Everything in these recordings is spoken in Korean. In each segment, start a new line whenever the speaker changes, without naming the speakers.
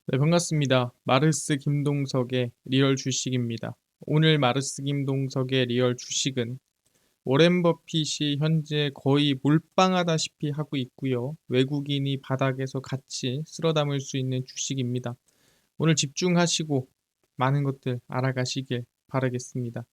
네, 반갑습니다. 마르스 김동석의 리얼 주식입니다. 오늘 마르스 김동석의 리얼 주식은 워렌 버핏이 현재 거의 몰빵하다시피 하고 있고요. 외국인이 바닥에서 같이 쓸어 담을 수 있는 주식입니다. 오늘 집중하시고 많은 것들 알아가시길 바라겠습니다.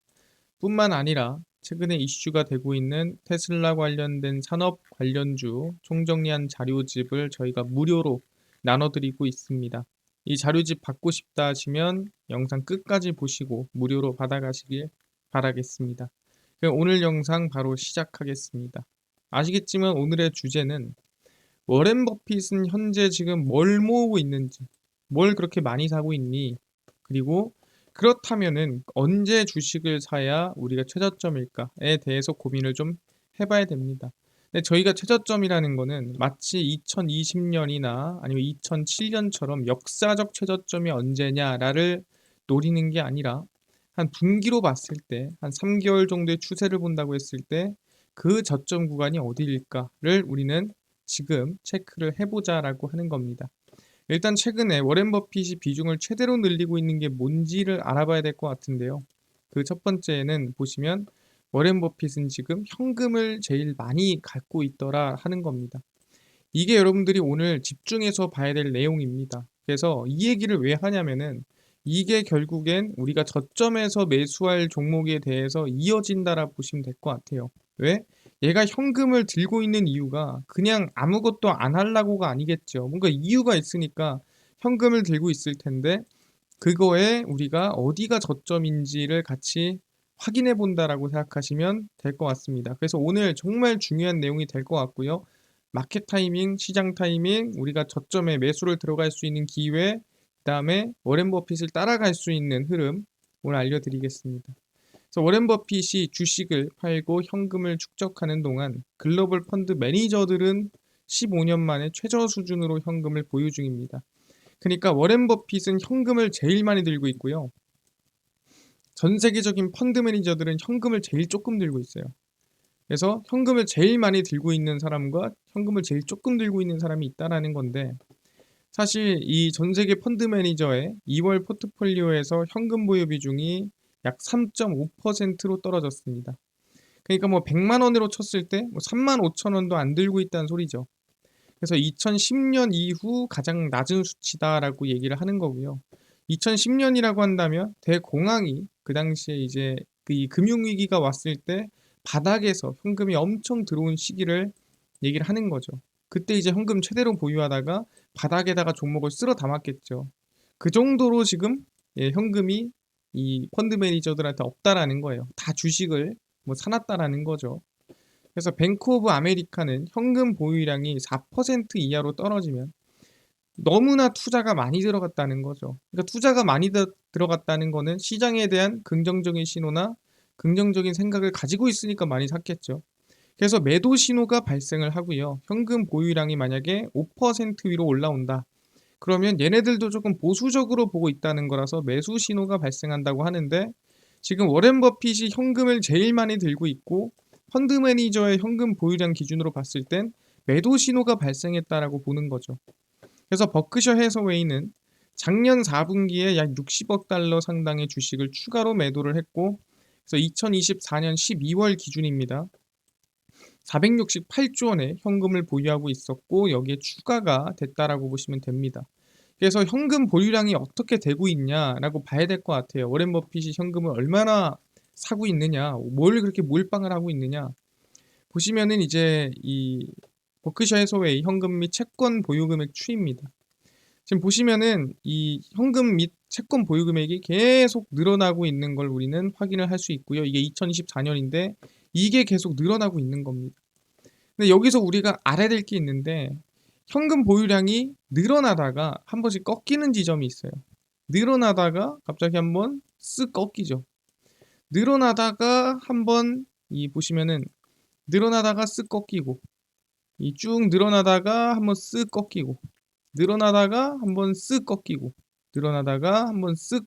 뿐만 아니라 최근에 이슈가 되고 있는 테슬라 관련된 산업 관련주 총정리한 자료집을 저희가 무료로 나눠드리고 있습니다. 이 자료집 받고 싶다 하시면 영상 끝까지 보시고 무료로 받아가시길 바라겠습니다. 그럼 오늘 영상 바로 시작하겠습니다. 아시겠지만 오늘의 주제는 워렌 버핏은 현재 지금 뭘 모으고 있는지, 뭘 그렇게 많이 사고 있니? 그리고 그렇다면은 언제 주식을 사야 우리가 최저점일까에 대해서 고민을 좀 해봐야 됩니다. 근데 저희가 최저점이라는 거는 마치 2020년이나 아니면 2007년처럼 역사적 최저점이 언제냐를 노리는 게 아니라 한 분기로 봤을 때 한 3개월 정도의 추세를 본다고 했을 때 그 저점 구간이 어디일까를 우리는 지금 체크를 해보자라고 하는 겁니다. 일단 최근에 워렌 버핏이 비중을 최대로 늘리고 있는 게 뭔지를 알아봐야 될 것 같은데요. 그 첫 번째는 보시면 워렌 버핏은 지금 현금을 제일 많이 갖고 있더라 하는 겁니다. 이게 여러분들이 오늘 집중해서 봐야 될 내용입니다. 그래서 이 얘기를 왜 하냐면은 이게 결국엔 우리가 저점에서 매수할 종목에 대해서 이어진다라 보시면 될 것 같아요. 왜? 얘가 현금을 들고 있는 이유가 그냥 아무것도 안 하려고가 아니겠죠. 뭔가 이유가 있으니까 현금을 들고 있을 텐데 그거에 우리가 어디가 저점인지를 같이 확인해 본다라고 생각하시면 될 것 같습니다. 그래서 오늘 정말 중요한 내용이 될 것 같고요. 마켓 타이밍, 시장 타이밍, 우리가 저점에 매수를 들어갈 수 있는 기회, 그다음에 워렌 버핏을 따라갈 수 있는 흐름 오늘 알려드리겠습니다. 그래서 워렌 버핏이 주식을 팔고 현금을 축적하는 동안 글로벌 펀드 매니저들은 15년 만에 최저 수준으로 현금을 보유 중입니다. 그러니까 워렌 버핏은 현금을 제일 많이 들고 있고요. 전 세계적인 펀드 매니저들은 현금을 제일 조금 들고 있어요. 그래서 현금을 제일 많이 들고 있는 사람과 현금을 제일 조금 들고 있는 사람이 있다라는 건데 사실 이 전 세계 펀드 매니저의 2월 포트폴리오에서 현금 보유 비중이 약 3.5%로 떨어졌습니다. 그러니까 뭐 100만 원으로 쳤을 때 3만 5천 원도 안 들고 있다는 소리죠. 그래서 2010년 이후 가장 낮은 수치다라고 얘기를 하는 거고요. 2010년이라고 한다면 대공황이 그 당시에 이제 이 금융위기가 왔을 때 바닥에서 현금이 엄청 들어온 시기를 얘기를 하는 거죠. 그때 이제 현금 최대로 보유하다가 바닥에다가 종목을 쓸어 담았겠죠. 그 정도로 지금 현금이 이 펀드 매니저들한테 없다라는 거예요. 다 주식을 뭐 사놨다라는 거죠. 그래서 뱅크 오브 아메리카는 현금 보유량이 4% 이하로 떨어지면 너무나 투자가 많이 들어갔다는 거죠. 그러니까 투자가 많이 들어갔다는 거는 시장에 대한 긍정적인 신호나 긍정적인 생각을 가지고 있으니까 많이 샀겠죠. 그래서 매도 신호가 발생을 하고요. 현금 보유량이 만약에 5% 위로 올라온다. 그러면 얘네들도 조금 보수적으로 보고 있다는 거라서 매수 신호가 발생한다고 하는데 지금 워렌 버핏이 현금을 제일 많이 들고 있고 펀드 매니저의 현금 보유량 기준으로 봤을 땐 매도 신호가 발생했다라고 보는 거죠. 그래서 버크셔 해서웨이는 작년 4분기에 약 60억 달러 상당의 주식을 추가로 매도를 했고 그래서 2024년 12월 기준입니다. 468조 원의 현금을 보유하고 있었고 여기에 추가가 됐다라고 보시면 됩니다. 그래서 현금 보유량이 어떻게 되고 있냐라고 봐야 될 것 같아요. 워렌 버핏이 현금을 얼마나 사고 있느냐, 뭘 그렇게 몰빵을 하고 있느냐. 보시면은 이제 이 버크셔 해서웨이 현금 및 채권 보유 금액 추이입니다. 지금 보시면은 이 현금 및 채권 보유 금액이 계속 늘어나고 있는 걸 우리는 확인을 할 수 있고요. 이게 2024년인데 이게 계속 늘어나고 있는 겁니다. 근데 여기서 우리가 알아야 될 게 있는데 현금 보유량이 늘어나다가 한 번씩 꺾이는 지점이 있어요. 늘어나다가 갑자기 한번 쓱 꺾이죠. 늘어나다가 한번 이 보시면은 늘어나다가 쓱 꺾이고 이 쭉 늘어나다가 한번 쓱 꺾이고 늘어나다가 한번 쓱 꺾이고 늘어나다가 한번 쓱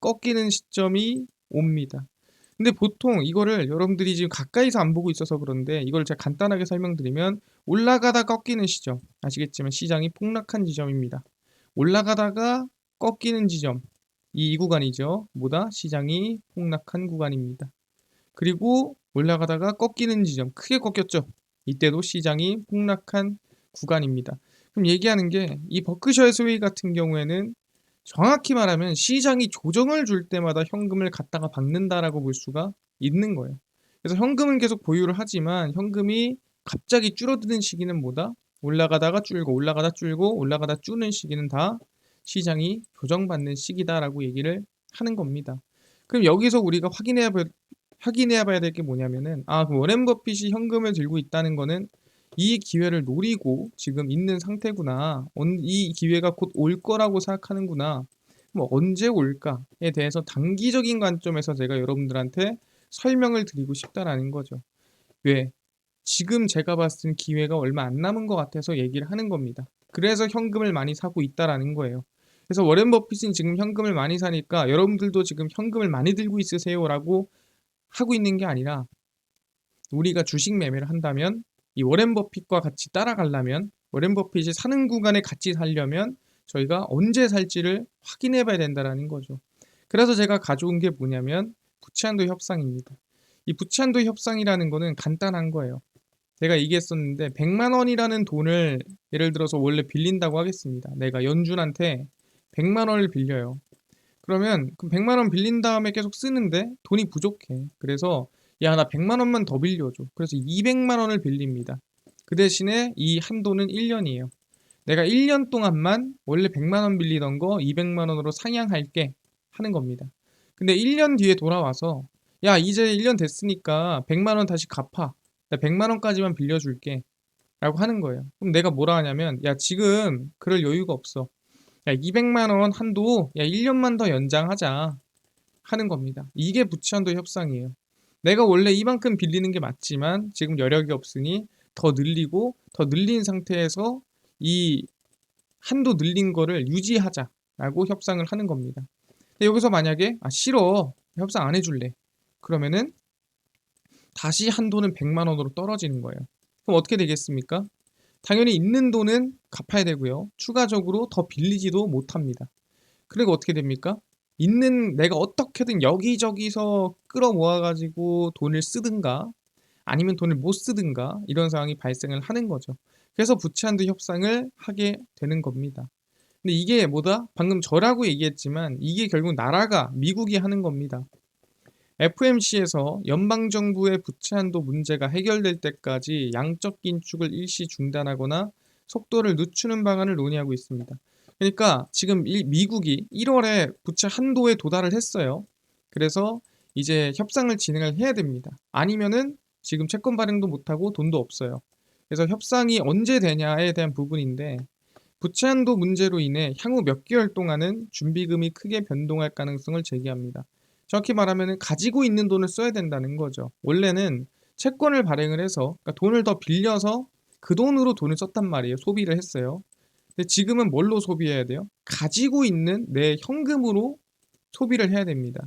꺾이는 시점이 옵니다. 근데 보통 이거를 여러분들이 지금 가까이서 안 보고 있어서 그런데 이걸 제가 간단하게 설명드리면 올라가다 꺾이는 시점 아시겠지만 시장이 폭락한 지점입니다. 올라가다가 꺾이는 지점, 이 구간이죠. 뭐다? 시장이 폭락한 구간입니다. 그리고 올라가다가 꺾이는 지점, 크게 꺾였죠. 이때도 시장이 폭락한 구간입니다. 그럼 얘기하는 게 이 버크셔의 스웨이 같은 경우에는 정확히 말하면 시장이 조정을 줄 때마다 현금을 갖다가 박는다라고 볼 수가 있는 거예요. 그래서 현금은 계속 보유를 하지만 현금이 갑자기 줄어드는 시기는 뭐다? 올라가다가 줄고 올라가다 줄고 올라가다 줄는 시기는 다 시장이 조정받는 시기다라고 얘기를 하는 겁니다. 그럼 여기서 우리가 확인해야 봐야 될 게 뭐냐면은 그 워렌 버핏이 현금을 들고 있다는 거는 이 기회를 노리고 지금 있는 상태구나. 이 기회가 곧 올 거라고 생각하는구나. 뭐 언제 올까에 대해서 단기적인 관점에서 제가 여러분들한테 설명을 드리고 싶다라는 거죠. 왜? 지금 제가 봤을 땐 기회가 얼마 안 남은 것 같아서 얘기를 하는 겁니다. 그래서 현금을 많이 사고 있다라는 거예요. 그래서 워렌 버핏은 지금 현금을 많이 사니까 여러분들도 지금 현금을 많이 들고 있으세요라고 하고 있는 게 아니라 우리가 주식 매매를 한다면 이 워렌 버핏과 같이 따라가려면 워렌 버핏이 사는 구간에 같이 살려면 저희가 언제 살지를 확인해 봐야 된다는 거죠. 그래서 제가 가져온 게 뭐냐면 부채한도 협상입니다. 이 부채한도 협상이라는 거는 간단한 거예요. 제가 얘기했었는데 100만 원이라는 돈을 예를 들어서 원래 빌린다고 하겠습니다. 내가 연준한테 100만 원을 빌려요. 그러면 그 100만 원 빌린 다음에 계속 쓰는데 돈이 부족해. 그래서 야, 나 100만 원만 더 빌려줘. 그래서 200만 원을 빌립니다. 그 대신에 이 한도는 1년이에요. 내가 1년 동안만 원래 100만 원 빌리던 거 200만 원으로 상향할게 하는 겁니다. 근데 1년 뒤에 돌아와서 야, 이제 1년 됐으니까 100만 원 다시 갚아. 나 100만 원까지만 빌려줄게. 라고 하는 거예요. 그럼 내가 뭐라 하냐면 야, 지금 그럴 여유가 없어. 야, 200만 원 한도 야, 1년만 더 연장하자 하는 겁니다. 이게 부채한도 협상이에요. 내가 원래 이만큼 빌리는 게 맞지만 지금 여력이 없으니 더 늘리고 더 늘린 상태에서 이 한도 늘린 거를 유지하자라고 협상을 하는 겁니다. 근데 여기서 만약에 싫어. 협상 안 해줄래. 그러면은 다시 한도는 100만 원으로 떨어지는 거예요. 그럼 어떻게 되겠습니까? 당연히 있는 돈은 갚아야 되고요. 추가적으로 더 빌리지도 못합니다. 그리고 어떻게 됩니까? 있는 내가 어떻게든 여기저기서 끌어모아가지고 돈을 쓰든가 아니면 돈을 못 쓰든가 이런 상황이 발생을 하는 거죠. 그래서 부채한도 협상을 하게 되는 겁니다. 근데 이게 뭐다? 방금 저라고 얘기했지만 이게 결국 나라가 미국이 하는 겁니다. FMC에서 연방정부의 부채한도 문제가 해결될 때까지 양적 긴축을 일시 중단하거나 속도를 늦추는 방안을 논의하고 있습니다. 그러니까 지금 미국이 1월에 부채 한도에 도달을 했어요. 그래서 이제 협상을 진행을 해야 됩니다. 아니면은 지금 채권 발행도 못하고 돈도 없어요. 그래서 협상이 언제 되냐에 대한 부분인데 부채 한도 문제로 인해 향후 몇 개월 동안은 준비금이 크게 변동할 가능성을 제기합니다. 정확히 말하면 가지고 있는 돈을 써야 된다는 거죠. 원래는 채권을 발행을 해서 그러니까 돈을 더 빌려서 그 돈으로 돈을 썼단 말이에요. 소비를 했어요. 근데 지금은 뭘로 소비해야 돼요? 가지고 있는 내 현금으로 소비를 해야 됩니다.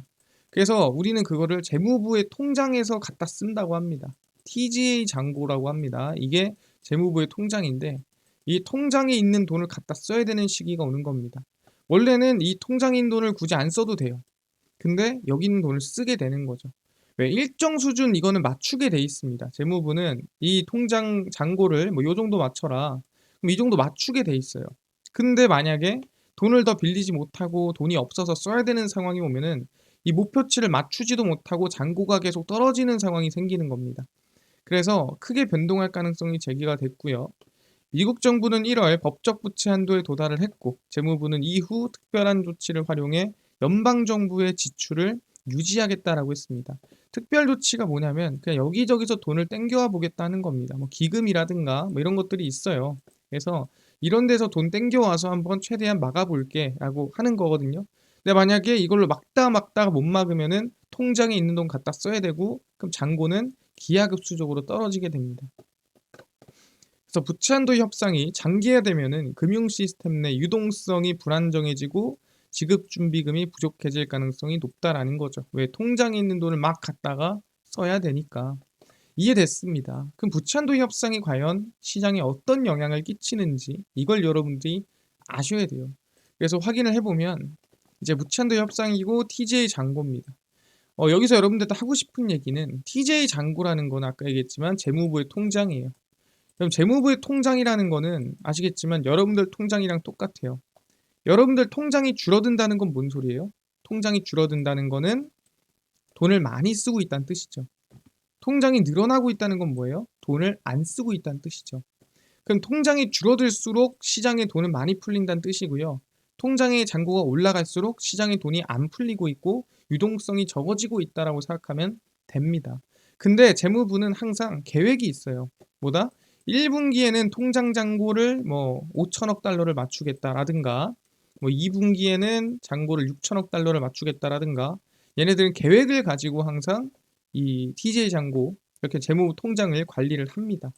그래서 우리는 그거를 재무부의 통장에서 갖다 쓴다고 합니다. TGA 잔고라고 합니다. 이게 재무부의 통장인데 이 통장에 있는 돈을 갖다 써야 되는 시기가 오는 겁니다. 원래는 이 통장에 있는 돈을 굳이 안 써도 돼요. 근데 여기 있는 돈을 쓰게 되는 거죠. 왜 일정 수준 이거는 맞추게 돼 있습니다. 재무부는 이 통장 잔고를 뭐 요 정도 맞춰라. 그럼 이 정도 맞추게 돼 있어요. 근데 만약에 돈을 더 빌리지 못하고 돈이 없어서 써야 되는 상황이 오면은 이 목표치를 맞추지도 못하고 잔고가 계속 떨어지는 상황이 생기는 겁니다. 그래서 크게 변동할 가능성이 제기가 됐고요. 미국 정부는 1월 법적 부채 한도에 도달을 했고 재무부는 이후 특별한 조치를 활용해 연방정부의 지출을 유지하겠다라고 했습니다. 특별 조치가 뭐냐면 그냥 여기저기서 돈을 땡겨와 보겠다는 겁니다. 뭐 기금이라든가 뭐 이런 것들이 있어요. 그래서 이런 데서 돈 땡겨와서 한번 최대한 막아볼게 라고 하는 거거든요. 근데 만약에 이걸로 막다가 못 막으면은 통장에 있는 돈 갖다 써야 되고 그럼 잔고는 기하급수적으로 떨어지게 됩니다. 그래서 부채한도 협상이 장기화되면은 금융 시스템 내 유동성이 불안정해지고 지급 준비금이 부족해질 가능성이 높다라는 거죠. 왜 통장에 있는 돈을 막 갖다가 써야 되니까. 이해됐습니다. 그럼 부채한도 협상이 과연 시장에 어떤 영향을 끼치는지 이걸 여러분들이 아셔야 돼요. 그래서 확인을 해보면 이제 무치한도 협상이고 TJ 잔고입니다. 여기서 여러분들도 하고 싶은 얘기는 TJ 잔고라는 건 아까 얘기했지만 재무부의 통장이에요. 그럼 재무부의 통장이라는 거는 아시겠지만 여러분들 통장이랑 똑같아요. 여러분들 통장이 줄어든다는 건 뭔 소리예요? 통장이 줄어든다는 거는 돈을 많이 쓰고 있다는 뜻이죠. 통장이 늘어나고 있다는 건 뭐예요? 돈을 안 쓰고 있다는 뜻이죠. 그럼 통장이 줄어들수록 시장에 돈은 많이 풀린다는 뜻이고요. 통장의 잔고가 올라갈수록 시장에 돈이 안 풀리고 있고 유동성이 적어지고 있다라고 생각하면 됩니다. 근데 재무부는 항상 계획이 있어요. 뭐다? 1분기에는 통장 잔고를 뭐 5천억 달러를 맞추겠다라든가 뭐 2분기에는 잔고를 6천억 달러를 맞추겠다라든가 얘네들은 계획을 가지고 항상 이 TJ 잔고 이렇게 재무 통장을 관리를 합니다.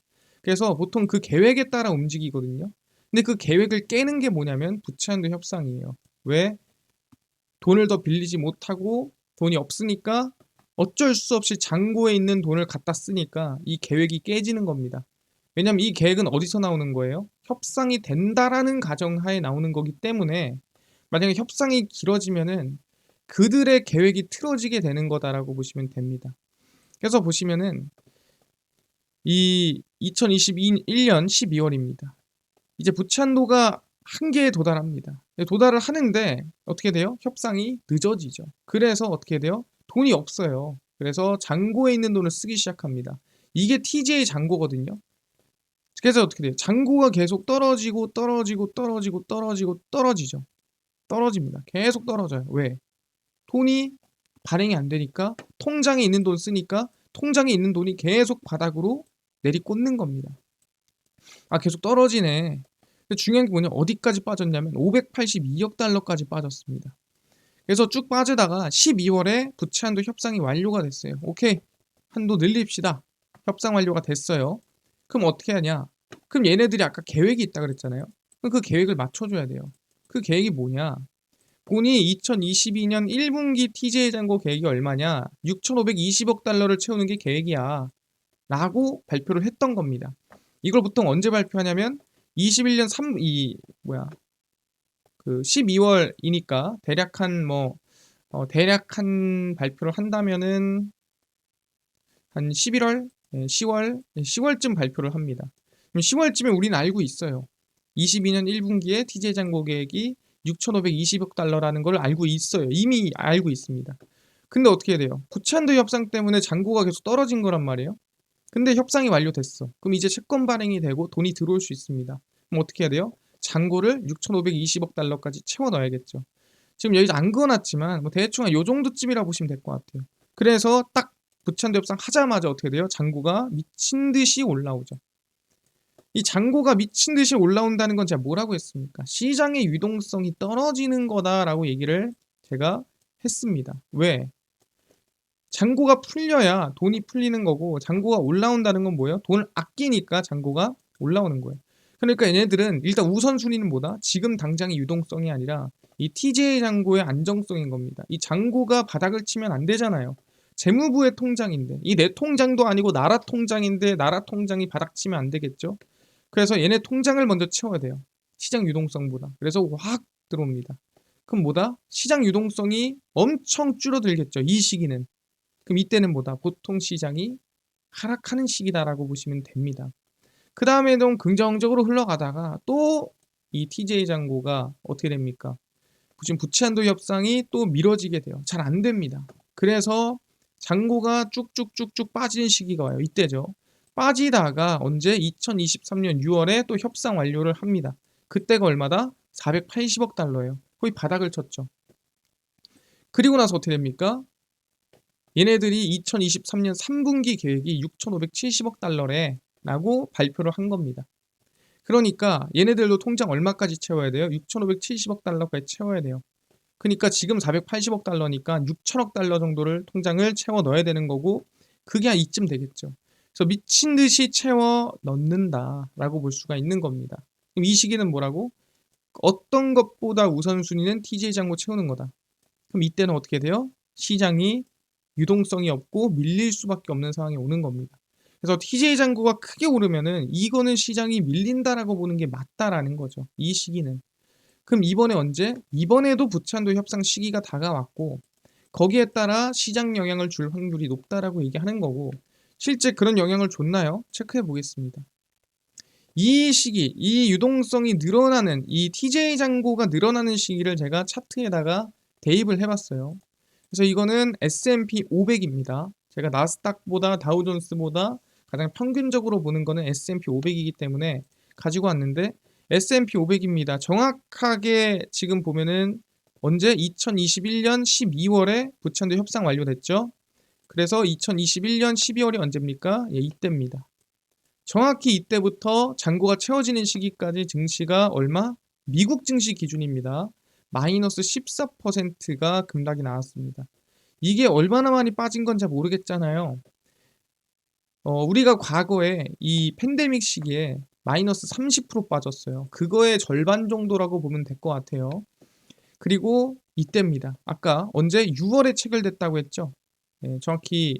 그래서 보통 그 계획에 따라 움직이거든요. 근데 그 계획을 깨는 게 뭐냐면 부채한도 협상이에요. 왜? 돈을 더 빌리지 못하고 돈이 없으니까 어쩔 수 없이 잔고에 있는 돈을 갖다 쓰니까 이 계획이 깨지는 겁니다. 왜냐면 이 계획은 어디서 나오는 거예요? 협상이 된다라는 가정하에 나오는 거기 때문에 만약에 협상이 길어지면은 그들의 계획이 틀어지게 되는 거다라고 보시면 됩니다. 그래서 보시면은 이 2021년 12월입니다. 이제 부채한도가 한계에 도달합니다. 도달을 하는데 어떻게 돼요? 협상이 늦어지죠. 그래서 어떻게 돼요? 돈이 없어요. 그래서 잔고에 있는 돈을 쓰기 시작합니다. 이게 TJ 잔고거든요. 그래서 어떻게 돼요? 잔고가 계속 떨어지고 떨어지고 떨어지고 떨어지고 떨어지죠. 떨어집니다. 계속 떨어져요. 왜? 돈이 발행이 안 되니까 통장에 있는 돈 쓰니까 통장에 있는 돈이 계속 바닥으로 내리꽂는 겁니다. 아, 계속 떨어지네. 근데 중요한 게 뭐냐? 어디까지 빠졌냐면 582억 달러까지 빠졌습니다. 그래서 쭉 빠지다가 12월에 부채 한도 협상이 완료가 됐어요. 오케이. 한도 늘립시다. 협상 완료가 됐어요. 그럼 어떻게 하냐? 그럼 얘네들이 아까 계획이 있다 그랬잖아요. 그럼 그 계획을 맞춰줘야 돼요. 그 계획이 뭐냐? 본이 2022년 1분기 TJ 잔고 계획이 얼마냐? 6,520억 달러를 채우는 게 계획이야. 라고 발표를 했던 겁니다. 이걸 보통 언제 발표하냐면 21년 12월이니까 대략 한 발표를 한다면은 한 11월, 10월쯤 발표를 합니다. 그럼 10월쯤에 우리는 알고 있어요. 22년 1분기에 TJ 잔고 계획이 6,520억 달러라는 걸 알고 있어요. 이미 알고 있습니다. 근데 어떻게 해야 돼요? 부채한도 협상 때문에 잔고가 계속 떨어진 거란 말이에요. 근데 협상이 완료됐어. 그럼 이제 채권 발행이 되고 돈이 들어올 수 있습니다. 그럼 어떻게 해야 돼요? 잔고를 6,520억 달러까지 채워 넣어야겠죠. 지금 여기서 안 그어놨지만 뭐 대충 한 요 정도쯤이라 보시면 될 것 같아요. 그래서 딱 부채한도 협상 하자마자 어떻게 돼요? 잔고가 미친 듯이 올라오죠. 이 잔고가 미친 듯이 올라온다는 건 제가 뭐라고 했습니까? 시장의 유동성이 떨어지는 거다라고 얘기를 제가 했습니다. 왜? 잔고가 풀려야 돈이 풀리는 거고 잔고가 올라온다는 건 뭐예요? 돈을 아끼니까 잔고가 올라오는 거예요. 그러니까 얘네들은 일단 우선순위는 뭐다? 지금 당장의 유동성이 아니라 이 TJ 잔고의 안정성인 겁니다. 이 잔고가 바닥을 치면 안 되잖아요. 재무부의 통장인데 이 내 통장도 아니고 나라 통장인데 나라 통장이 바닥 치면 안 되겠죠. 그래서 얘네 통장을 먼저 채워야 돼요. 시장 유동성보다. 그래서 확 들어옵니다. 그럼 뭐다? 시장 유동성이 엄청 줄어들겠죠. 이 시기는. 그럼 이때는 뭐다? 보통 시장이 하락하는 시기다라고 보시면 됩니다. 그 다음에는 긍정적으로 흘러가다가 또 이 TJ 잔고가 어떻게 됩니까? 지금 부채한도 협상이 또 미뤄지게 돼요. 잘 안 됩니다. 그래서 잔고가 쭉쭉쭉쭉 빠지는 시기가 와요. 이때죠. 빠지다가 언제? 2023년 6월에 또 협상 완료를 합니다. 그때가 얼마다? 480억 달러예요. 거의 바닥을 쳤죠. 그리고 나서 어떻게 됩니까? 얘네들이 2023년 3분기 계획이 6,570억 달러래 라고 발표를 한 겁니다. 그러니까 얘네들도 통장 얼마까지 채워야 돼요? 6,570억 달러까지 채워야 돼요. 그러니까 지금 480억 달러니까 6천억 달러 정도를 통장을 채워 넣어야 되는 거고 그게 한 이쯤 되겠죠. 그래서 미친 듯이 채워 넣는다라고 볼 수가 있는 겁니다. 그럼 이 시기는 뭐라고? 어떤 것보다 우선순위는 TJ 잔고 채우는 거다. 그럼 이때는 어떻게 돼요? 시장이 유동성이 없고 밀릴 수밖에 없는 상황이 오는 겁니다. 그래서 TJ 잔고가 크게 오르면은 이거는 시장이 밀린다라고 보는 게 맞다라는 거죠. 이 시기는. 그럼 이번에 언제? 이번에도 부채한도 협상 시기가 다가왔고 거기에 따라 시장 영향을 줄 확률이 높다라고 얘기하는 거고 실제 그런 영향을 줬나요? 체크해 보겠습니다. 이 시기, 이 유동성이 늘어나는 이 TJ 잔고가 늘어나는 시기를 제가 차트에다가 대입을 해봤어요. 그래서 이거는 S&P 500입니다. 제가 나스닥보다 다우존스보다 가장 평균적으로 보는 거는 S&P 500이기 때문에 가지고 왔는데 S&P 500입니다. 정확하게 지금 보면은 언제? 2021년 12월에 부채한도 협상 완료됐죠. 그래서 2021년 12월이 언제입니까? 예, 이때입니다. 정확히 이때부터 잔고가 채워지는 시기까지 증시가 얼마? 미국 증시 기준입니다. 마이너스 14%가 급락이 나왔습니다. 이게 얼마나 많이 빠진 건지 모르겠잖아요. 우리가 과거에 이 팬데믹 시기에 마이너스 30% 빠졌어요. 그거의 절반 정도라고 보면 될 것 같아요. 그리고 이때입니다. 아까 언제? 6월에 체결됐다고 했죠. 정확히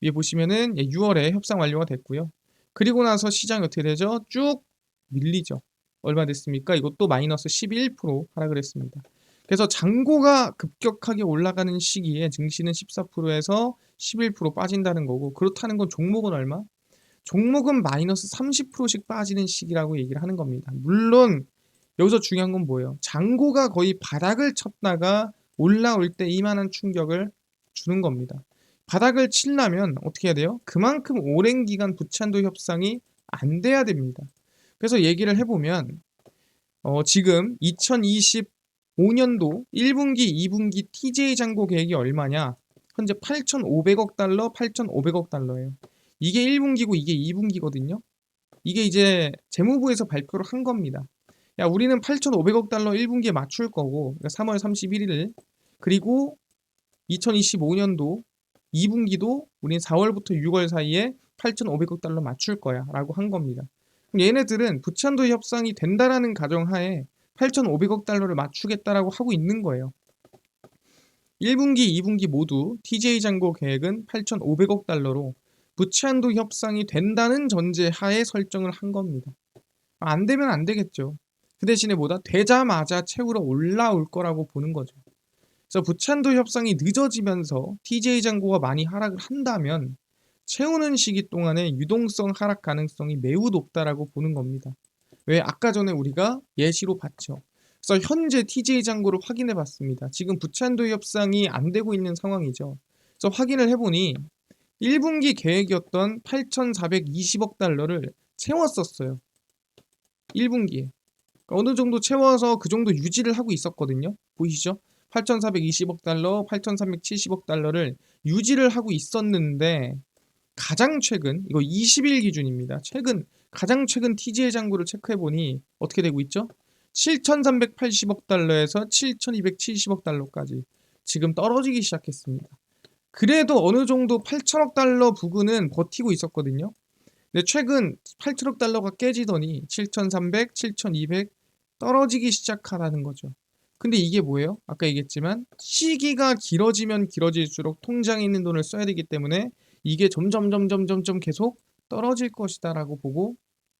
위에 보시면은 6월에 협상 완료가 됐고요. 그리고 나서 시장이 어떻게 되죠? 쭉 밀리죠. 얼마 됐습니까? 이것도 마이너스 11% 하락을 했습니다. 그래서 잔고가 급격하게 올라가는 시기에 증시는 14%에서 11% 빠진다는 거고 그렇다는 건 종목은 얼마? 종목은 마이너스 30%씩 빠지는 시기라고 얘기를 하는 겁니다. 물론 여기서 중요한 건 뭐예요? 잔고가 거의 바닥을 쳤다가 올라올 때 이만한 충격을 주는 겁니다. 바닥을 치려면 어떻게 해야 돼요? 그만큼 오랜 기간 부채한도 협상이 안 돼야 됩니다. 그래서 얘기를 해보면 지금 2025년도 1분기, 2분기 TJ 잔고 계획이 얼마냐? 현재 8,500억 달러, 8,500억 달러예요. 이게 1분기고 이게 2분기거든요. 이게 이제 재무부에서 발표를 한 겁니다. 야, 우리는 8,500억 달러 1분기에 맞출 거고, 그러니까 3월 31일, 그리고 2025년도 2분기도 우린 4월부터 6월 사이에 8,500억 달러 맞출 거야 라고 한 겁니다. 그럼 얘네들은 부채한도 협상이 된다라는 가정하에 8,500억 달러를 맞추겠다라고 하고 있는 거예요. 1분기, 2분기 모두 TJ 잔고 계획은 8,500억 달러로 부채한도 협상이 된다는 전제하에 설정을 한 겁니다. 안 되면 안 되겠죠. 그 대신에 뭐다? 되자마자 채우러 올라올 거라고 보는 거죠. 그래서 부채한도 협상이 늦어지면서 TJ 잔고가 많이 하락을 한다면 채우는 시기 동안에 유동성 하락 가능성이 매우 높다라고 보는 겁니다. 왜? 아까 전에 우리가 예시로 봤죠. 그래서 현재 TJ 잔고를 확인해 봤습니다. 지금 부채한도 협상이 안 되고 있는 상황이죠. 그래서 확인을 해보니 1분기 계획이었던 8,420억 달러를 채웠었어요. 1분기에. 어느 정도 채워서 그 정도 유지를 하고 있었거든요. 보이시죠? 8,420억 달러, 8,370억 달러를 유지를 하고 있었는데 가장 최근, 이거 20일 기준입니다. 가장 최근 TJ 잔고를 체크해보니 어떻게 되고 있죠? 7,380억 달러에서 7,270억 달러까지 지금 떨어지기 시작했습니다. 그래도 어느 정도 8천억 달러 부근은 버티고 있었거든요. 근데 최근 8천억 달러가 깨지더니 7,300, 7,200 떨어지기 시작하라는 거죠. 근데 이게 뭐예요? 아까 얘기했지만 시기가 길어지면 길어질수록 통장에 있는 돈을 써야 되기 때문에 이게 점점 계속 떨어질 것이다라고 보고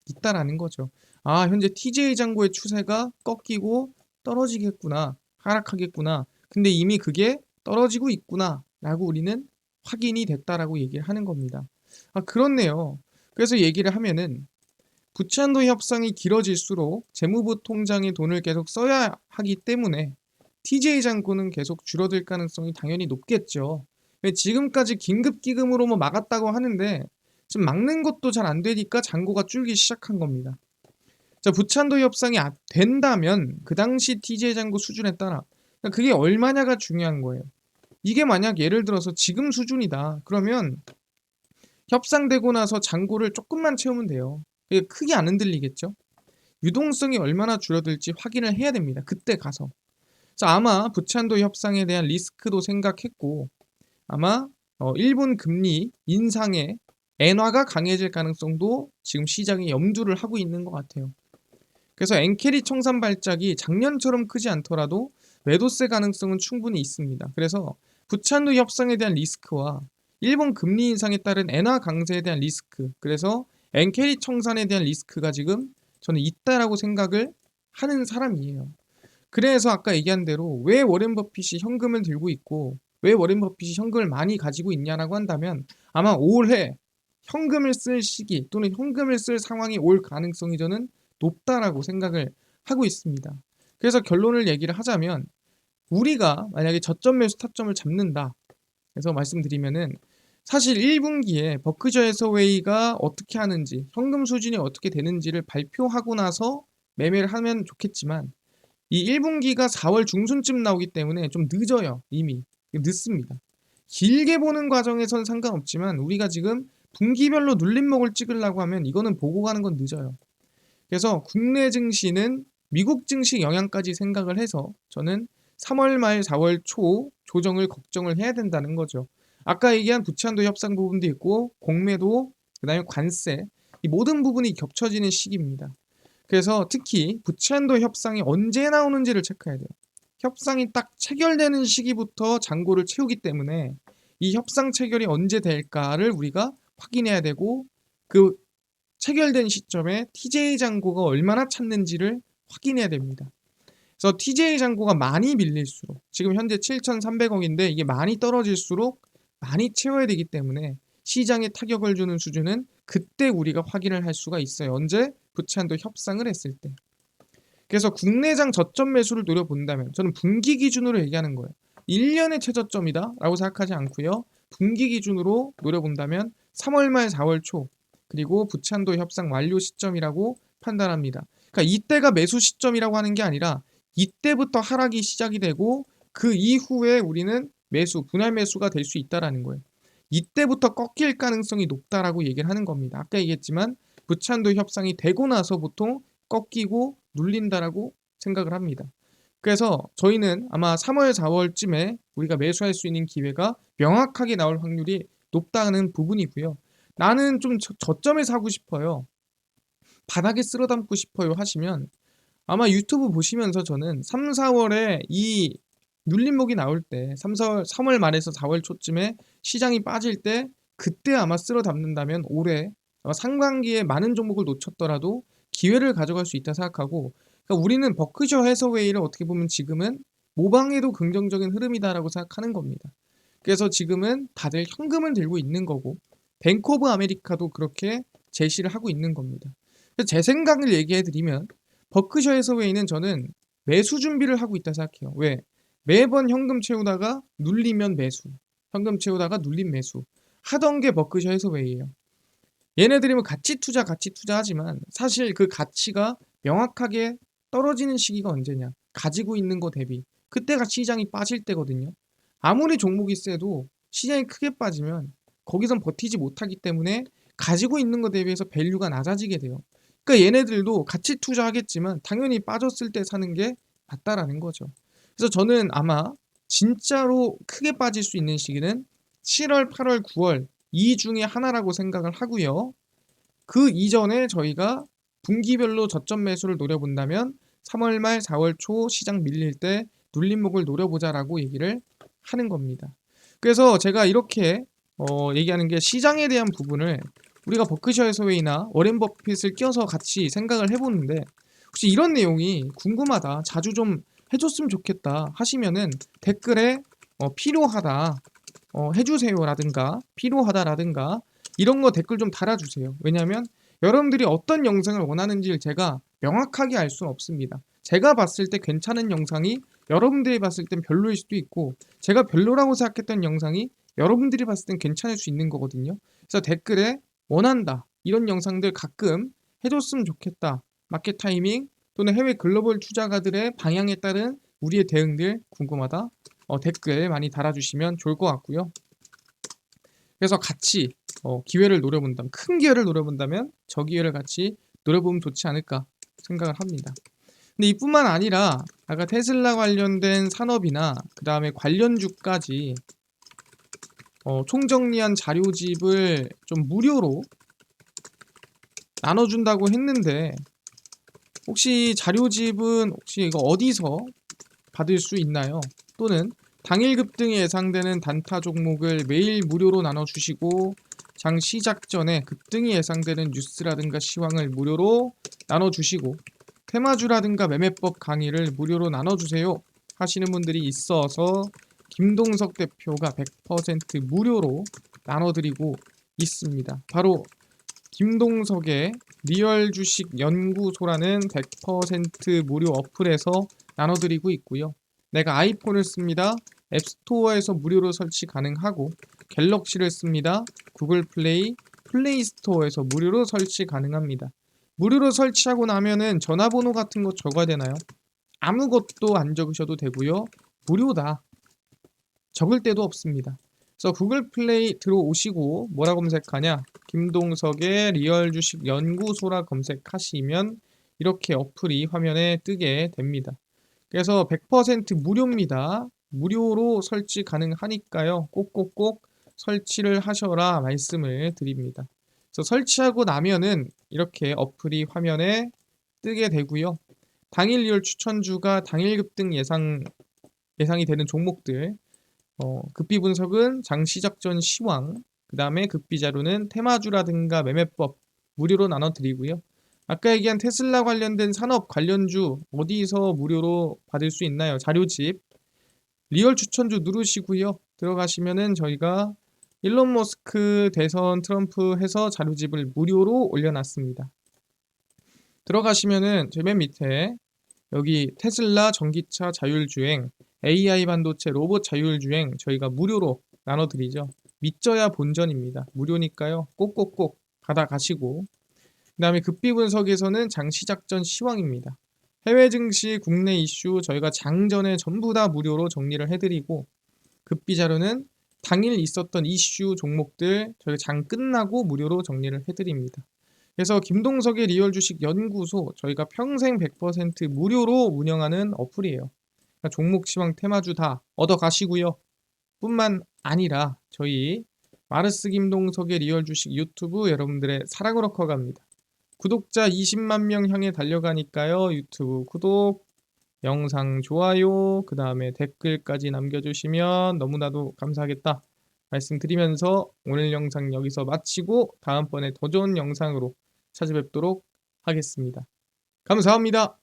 있다라는 거죠. 아, 현재 TJ 잔고의 추세가 꺾이고 떨어지겠구나, 하락하겠구나. 근데 이미 그게 떨어지고 있구나라고 우리는 확인이 됐다라고 얘기를 하는 겁니다. 아, 그렇네요. 그래서 얘기를 하면은 부채한도 협상이 길어질수록 재무부 통장에 돈을 계속 써야 하기 때문에 TJ 잔고는 계속 줄어들 가능성이 당연히 높겠죠. 지금까지 긴급기금으로만 막았다고 하는데 지금 막는 것도 잘 안 되니까 잔고가 줄기 시작한 겁니다. 자, 부채한도 협상이 된다면 그 당시 TJ 잔고 수준에 따라 그게 얼마냐가 중요한 거예요. 이게 만약 예를 들어서 지금 수준이다. 그러면 협상되고 나서 잔고를 조금만 채우면 돼요. 이게 크게 안 흔들리겠죠? 유동성이 얼마나 줄어들지 확인을 해야 됩니다. 그때 가서. 자, 아마 부채한도 협상에 대한 리스크도 생각했고 아마 일본 금리 인상에 엔화가 강해질 가능성도 지금 시장이 염두를 하고 있는 것 같아요. 그래서 엔캐리 청산 발작이 작년처럼 크지 않더라도 매도세 가능성은 충분히 있습니다. 그래서 부채한도 협상에 대한 리스크와 일본 금리 인상에 따른 엔화 강세에 대한 리스크, 그래서 엔캐리 청산에 대한 리스크가 지금 저는 있다라고 생각을 하는 사람이에요. 그래서 아까 얘기한 대로 왜 워렌 버핏이 현금을 들고 있고 왜 워렌 버핏이 현금을 많이 가지고 있냐라고 한다면 아마 올해 현금을 쓸 시기 또는 현금을 쓸 상황이 올 가능성이 저는 높다라고 생각을 하고 있습니다. 그래서 결론을 얘기를 하자면 우리가 만약에 저점 매수 타점을 잡는다. 그래서 말씀드리면은 사실 1분기에 버크셔 해서웨이가 어떻게 하는지 현금 수준이 어떻게 되는지를 발표하고 나서 매매를 하면 좋겠지만 이 1분기가 4월 중순쯤 나오기 때문에 좀 늦어요. 이미 늦습니다. 길게 보는 과정에선 상관없지만 우리가 지금 분기별로 눌림목을 찍으려고 하면 이거는 보고 가는 건 늦어요. 그래서 국내 증시는 미국 증시 영향까지 생각을 해서 저는 3월 말 4월 초 조정을 걱정을 해야 된다는 거죠. 아까 얘기한 부채한도 협상 부분도 있고 공매도 그다음에 관세 이 모든 부분이 겹쳐지는 시기입니다. 그래서 특히 부채한도 협상이 언제 나오는지를 체크해야 돼요. 협상이 딱 체결되는 시기부터 잔고를 채우기 때문에 이 협상 체결이 언제 될까를 우리가 확인해야 되고 그 체결된 시점에 TJ 잔고가 얼마나 찼는지를 확인해야 됩니다. 그래서 TJ 잔고가 많이 밀릴수록 지금 현재 7,300억인데 이게 많이 떨어질수록 많이 채워야 되기 때문에 시장에 타격을 주는 수준은 그때 우리가 확인을 할 수가 있어요. 언제? 부채한도 협상을 했을 때. 그래서 국내장 저점 매수를 노려본다면 저는 분기 기준으로 얘기하는 거예요. 1년의 최저점이다 라고 생각하지 않고요. 분기 기준으로 노려본다면 3월 말 4월 초 그리고 부채한도 협상 완료 시점이라고 판단합니다. 그러니까 이때가 매수 시점이라고 하는 게 아니라 이때부터 하락이 시작이 되고 그 이후에 우리는 매수, 분할 매수가 될 수 있다라는 거예요. 이때부터 꺾일 가능성이 높다라고 얘기를 하는 겁니다. 아까 얘기했지만 부채한도 협상이 되고 나서 보통 꺾이고 눌린다라고 생각을 합니다. 그래서 저희는 아마 3월, 4월쯤에 우리가 매수할 수 있는 기회가 명확하게 나올 확률이 높다는 부분이고요. 나는 좀 저점에 사고 싶어요. 바닥에 쓸어 담고 싶어요 하시면 아마 유튜브 보시면서 저는 3, 4월에 이 눌림목이 나올 때 3월 말에서 4월 초쯤에 시장이 빠질 때 그때 아마 쓸어 담는다면 올해 아마 상반기에 많은 종목을 놓쳤더라도 기회를 가져갈 수 있다 생각하고 그러니까 우리는 버크셔 해서웨이를 어떻게 보면 지금은 모방해도 긍정적인 흐름이다라고 생각하는 겁니다. 그래서 지금은 다들 현금을 들고 있는 거고 뱅크 오브 아메리카도 그렇게 제시를 하고 있는 겁니다. 그래서 제 생각을 얘기해 드리면 버크셔 해서웨이는 저는 매수 준비를 하고 있다 생각해요. 왜? 매번 현금 채우다가 눌리면 매수, 현금 채우다가 눌린 매수 하던 게 버크셔 해서웨이예요. 얘네들이 뭐 가치 투자 하지만 사실 그 가치가 명확하게 떨어지는 시기가 언제냐? 가지고 있는 거 대비 그때가 시장이 빠질 때거든요. 아무리 종목이 세도 시장이 크게 빠지면 거기선 버티지 못하기 때문에 가지고 있는 거 대비해서 밸류가 낮아지게 돼요. 그러니까 얘네들도 가치 투자하겠지만 당연히 빠졌을 때 사는 게 맞다라는 거죠. 그래서 저는 아마 진짜로 크게 빠질 수 있는 시기는 7월, 8월, 9월 이 중에 하나라고 생각을 하고요. 그 이전에 저희가 분기별로 저점 매수를 노려본다면 3월 말 4월 초 시장 밀릴 때 눌림목을 노려보자라고 얘기를 하는 겁니다. 그래서 제가 이렇게 얘기하는 게 시장에 대한 부분을 우리가 버크셔 해서웨이나 워렌 버핏을 껴서 같이 생각을 해보는데 혹시 이런 내용이 궁금하다, 자주 좀 해줬으면 좋겠다 하시면은 댓글에 필요하다, 해주세요라든가 필요하다라든가 이런 거 댓글 좀 달아주세요. 왜냐하면 여러분들이 어떤 영상을 원하는지를 제가 명확하게 알 수는 없습니다. 제가 봤을 때 괜찮은 영상이 여러분들이 봤을 땐 별로일 수도 있고 제가 별로라고 생각했던 영상이 여러분들이 봤을 땐 괜찮을 수 있는 거거든요. 그래서 댓글에 원한다, 이런 영상들 가끔 해줬으면 좋겠다, 마켓 타이밍 또는 해외 글로벌 투자가들의 방향에 따른 우리의 대응들 궁금하다, 댓글 많이 달아주시면 좋을 것 같고요. 그래서 같이 기회를 노려본다면, 큰 기회를 노려본다면 저 기회를 같이 노려보면 좋지 않을까 생각을 합니다. 근데 이뿐만 아니라 아까 테슬라 관련된 산업이나 그 다음에 관련주까지 총정리한 자료집을 좀 무료로 나눠준다고 했는데 혹시 자료집은 혹시 이거 어디서 받을 수 있나요? 또는 당일 급등이 예상되는 단타 종목을 매일 무료로 나눠주시고 장 시작 전에 급등이 예상되는 뉴스라든가 시황을 무료로 나눠주시고 테마주라든가 매매법 강의를 무료로 나눠주세요 하시는 분들이 있어서 김동석 대표가 100% 무료로 나눠드리고 있습니다. 바로 김동석의 리얼 주식 연구소라는 100% 무료 어플에서 나눠드리고 있고요. 내가 아이폰을 씁니다. 앱스토어에서 무료로 설치 가능하고, 갤럭시를 씁니다. 구글 플레이, 플레이 스토어에서 무료로 설치 가능합니다. 무료로 설치하고 나면은 전화번호 같은 거 적어야 되나요? 아무것도 안 적으셔도 되고요. 무료다. 적을 데도 없습니다. 그래서 구글 플레이 들어오시고 뭐라 검색하냐? 김동석의 리얼 주식 연구소라 검색하시면 이렇게 어플이 화면에 뜨게 됩니다. 그래서 100% 무료입니다. 무료로 설치 가능하니까요. 꼭꼭꼭 설치를 하셔라 말씀을 드립니다. 그래서 설치하고 나면은 이렇게 어플이 화면에 뜨게 되고요. 당일 리얼 추천주가 당일 급등 예상이 되는 종목들, 급비 분석은 장시작 전 시황, 그 다음에 급비 자료는 테마주라든가 매매법 무료로 나눠드리고요. 아까 얘기한 테슬라 관련된 산업 관련주 어디서 무료로 받을 수 있나요? 자료집 리얼 추천주 누르시고요. 들어가시면은 저희가 일론 머스크 대선 트럼프 해서 자료집을 무료로 올려놨습니다. 들어가시면은 제 맨 밑에 여기 테슬라 전기차 자율주행, AI 반도체 로봇 자율주행 저희가 무료로 나눠드리죠. 믿져야 본전입니다. 무료니까요. 꼭꼭꼭 받아가시고, 그 다음에 급비 분석에서는 장시작전 시황입니다. 해외 증시, 국내 이슈 저희가 장전에 전부 다 무료로 정리를 해드리고, 급비 자료는 당일 있었던 이슈 종목들 저희가 장 끝나고 무료로 정리를 해드립니다. 그래서 김동석의 리얼 주식 연구소 저희가 평생 100% 무료로 운영하는 어플이에요. 그러니까 종목 시황 테마주 다 얻어 가시고요. 뿐만 아니라 저희 마르스 김동석의 리얼 주식 유튜브 여러분들의 사랑으로 커갑니다. 구독자 20만 명 향해 달려가니까요. 유튜브 구독, 영상 좋아요, 그 다음에 댓글까지 남겨주시면 너무나도 감사하겠다 말씀드리면서 오늘 영상 여기서 마치고 다음번에 더 좋은 영상으로 찾아뵙도록 하겠습니다. 감사합니다.